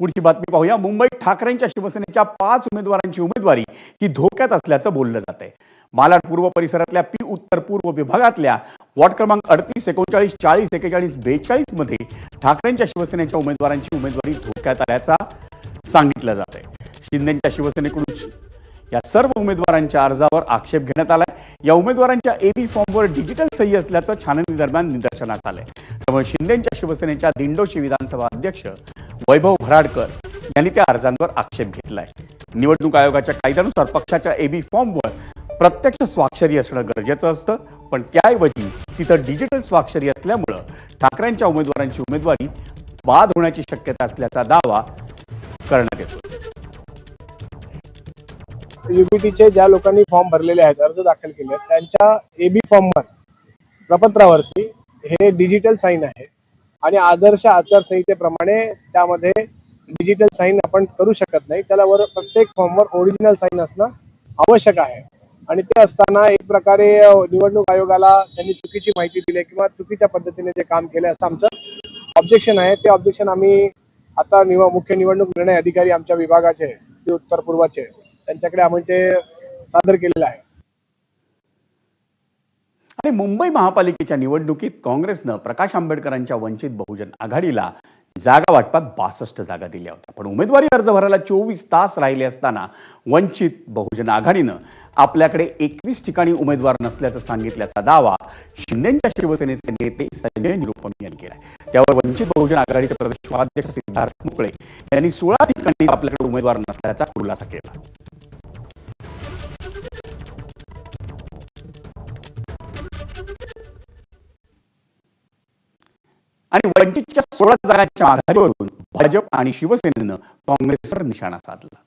पुढची बातमी पाहूया। मुंबईत ठाकरेंच्या शिवसेनेच्या 5 उमेदवारांची उमेदवारी ही धोक्यात असल्याचं बोललं जात आहे। मालाड पूर्व परिसरातल्या पी उत्तर पूर्व विभागातल्या वॉर्ड क्रमांक 38, 39, 40, 41, 42 मध्ये ठाकरेंच्या शिवसेनेच्या उमेदवारांची उमेदवारी धोक्यात आल्याचा सांगितलं जात आहे। शिंदेच्या शिवसेनेकडून या सर्व उमेदवारांच्या अर्जावर आक्षेप घेण्यात आलाय। या उमेदवारांच्या एबी फॉर्मवर डिजिटल सही असल्याचं छाननी दरम्यान निदर्शनास आलंय। त्यामुळे शिंदेच्या शिवसेनेच्या दिंडोशी विधानसभा अध्यक्ष वैभव भराडकर यांनी त्या अर्जांवर आक्षेप घेतलाय। निवडणूक आयोगाच्या कायद्यानुसार पक्षाच्या एबी फॉर्मवर प्रत्यक्ष स्वाक्षरी असणं गरजेचं असतं, पण त्याऐवजी तिथं डिजिटल स्वाक्षरी असल्यामुळे ठाकरेंच्या उमेदवारांची उमेदवारी बाद होण्याची शक्यता असल्याचा दावा करण्यात येतो। युपीटीचे ज्या लोकांनी फॉर्म भरलेले आहेत, अर्ज दाखल केले आहेत, त्यांच्या एबी फॉर्मवर प्रपत्रावरती हे डिजिटल साईन आहे आणि आदर्श आचारसंहितेप्रमाणे त्यामध्ये डिजिटल साईन आपण करू शकत नाही। त्याला वर प्रत्येक फॉर्मवर ओरिजिनल साईन असणं आवश्यक आहे आणि ते असताना एक प्रकारे निवडणूक आयोगाला त्यांनी चुकीची माहिती दिली किंवा चुकीच्या पद्धतीने जे काम केले असं आमचं ऑब्जेक्शन आहे। ते ऑब्जेक्शन आम्ही आता मुख्य निवडणूक निर्णय अधिकारी आमच्या विभागाचे ते उत्तर पूर्वाचे त्यांच्याकडे आम्ही ते सादर केलेलं आहे। आणि मुंबई महापालिकेच्या निवडणुकीत काँग्रेसनं प्रकाश आंबेडकरांच्या वंचित बहुजन आघाडीला जागा वाटपात 62 जागा दिल्या होत्या, पण उमेदवारी अर्ज भरायला 24 तास राहिले असताना वंचित बहुजन आघाडीनं आपल्याकडे 21 ठिकाणी उमेदवार नसल्याचं सांगितल्याचा दावा शिंदेच्या शिवसेनेचे नेते संजय निरुपम यांनी केलाय। त्यावर वंचित बहुजन आघाडीचे प्रदेश उपाध्यक्ष सिद्धार्थ मुकळे यांनी 16 ठिकाणी आपल्याकडे उमेदवार नसल्याचा खुलासा केला आणि वंचितच्या 16 जागांच्या आघाडीवरून भाजप आणि शिवसेनेनं काँग्रेसवर निशाणा साधला।